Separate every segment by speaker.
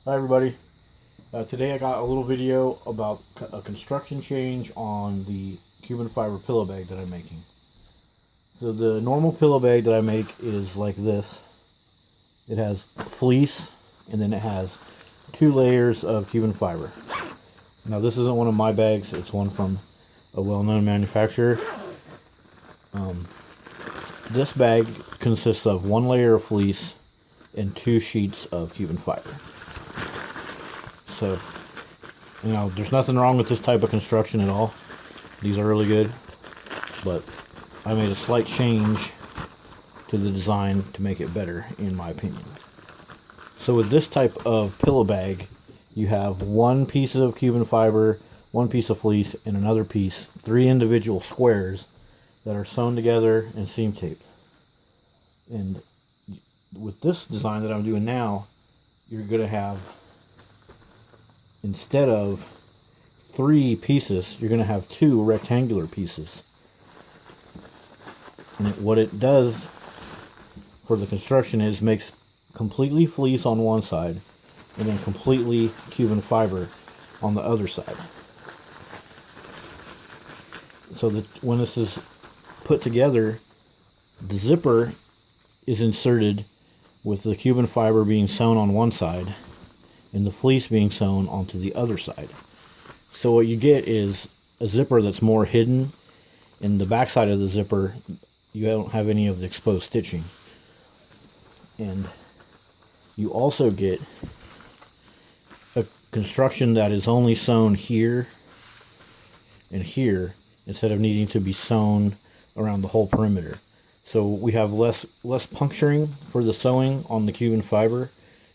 Speaker 1: Hi everybody. Today I got a little video about a construction change on the cuben fiber pillow bag that I'm making. So the normal pillow bag that I make is like this. It has fleece and then it has 2 layers of cuben fiber. Now this isn't one of my bags, it's one from a well-known manufacturer. This bag consists of 1 layer of fleece and 2 sheets of cuben fiber. So, there's nothing wrong with this type of construction at all. These are really good, but I made a slight change to the design to make it better, in my opinion. So with this type of pillow bag, you have 1 piece of cuben fiber, 1 piece of fleece, and another piece, 3 individual squares that are sewn together and seam taped. And with this design that I'm doing now, you're going to have, instead of 3 pieces, you're going to have 2 rectangular pieces. And what it does for the construction is makes completely fleece on one side and then completely cuben fiber on the other side. So that when this is put together, the zipper is inserted with the cuben fiber being sewn on one side and the fleece being sewn onto the other side. So what you get is a zipper that's more hidden. In the back side of the zipper, you don't have any of the exposed stitching. And you also get a construction that is only sewn here and here instead of needing to be sewn around the whole perimeter. So we have less puncturing for the sewing on the cuben fiber,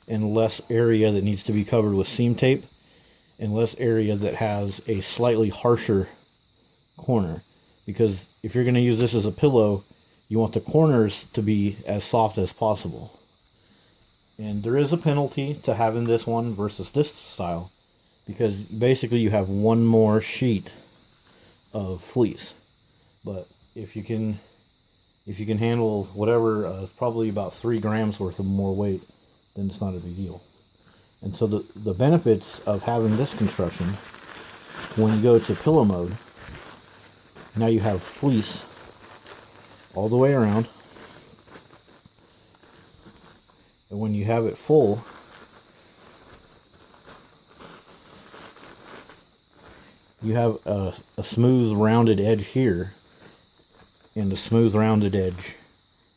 Speaker 1: and less area that needs to be covered with seam tape, and less area that has a slightly harsher corner. Because if you're going to use this as a pillow, you want the corners to be as soft as possible. And there is a penalty to having this one versus this style, because basically you have 1 more sheet of fleece. But if you can handle whatever, it's probably about 3 grams worth of more weight, then it's not a big deal. And so the benefits of having this construction, when you go to pillow mode, now you have fleece all the way around. And when you have it full, you have a smooth rounded edge here and a smooth rounded edge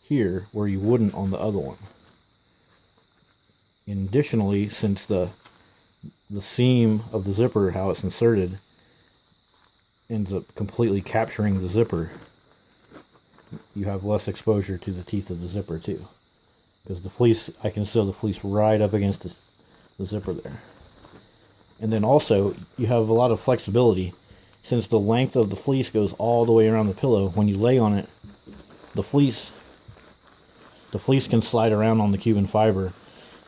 Speaker 1: here where you wouldn't on the other one. And additionally, since the seam of the zipper, how it's inserted, ends up completely capturing the zipper, you have less exposure to the teeth of the zipper too. Because the fleece, I can sew the fleece right up against the zipper there. And then also, you have a lot of flexibility. Since the length of the fleece goes all the way around the pillow, when you lay on it, the fleece can slide around on the cuben fiber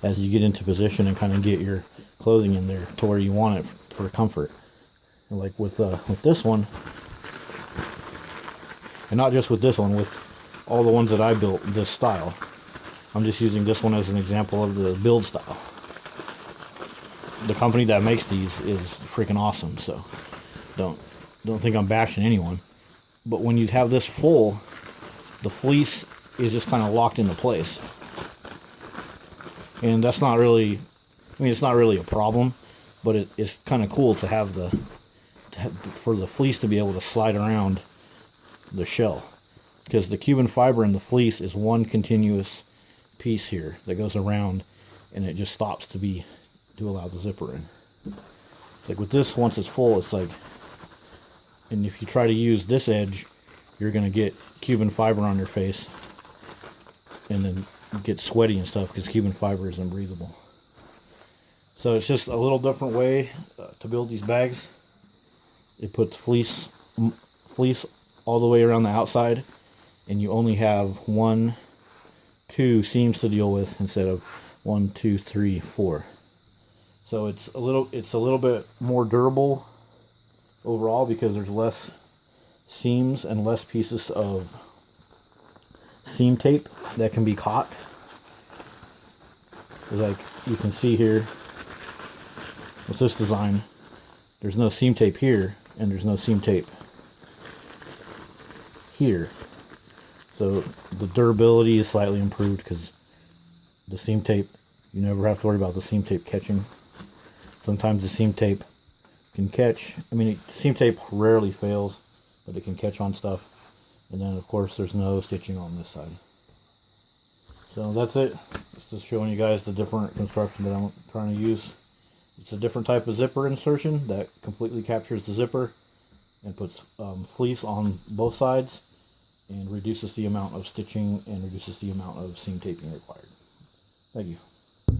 Speaker 1: as you get into position and kind of get your clothing in there to where you want it for comfort. And like with this one, and not just with this one, with all the ones that I built this style, I'm just using this one as an example of the build style. The company that makes these is freaking awesome, so don't think I'm bashing anyone. But when you have this full, the fleece is just kind of locked into place. And that's not really, it's not really a problem, but it's kind of cool to have for the fleece to be able to slide around the shell. Because the cuben fiber in the fleece is one continuous piece here that goes around, and it just stops to allow the zipper in. Like with this, once it's full, it's like, and if you try to use this edge, you're going to get cuben fiber on your face, and then get sweaty and stuff because cuben fiber is unbreathable. So it's just a little different way to build these bags. It puts fleece all the way around the outside, and you only have 1, 2 seams to deal with instead of 1, 2, 3, 4. So it's a little bit more durable overall because there's less seams and less pieces of seam tape that can be caught. Like you can see here, with this design, there's no seam tape here, and there's no seam tape here. So the durability is slightly improved because the seam tape, you never have to worry about the seam tape catching. Sometimes the seam tape can catch. I mean, seam tape rarely fails, but it can catch on stuff. And then, of course, there's no stitching on this side. So that's it. It's just showing you guys the different construction that I'm trying to use. It's a different type of zipper insertion that completely captures the zipper and puts fleece on both sides and reduces the amount of stitching and reduces the amount of seam taping required. Thank you.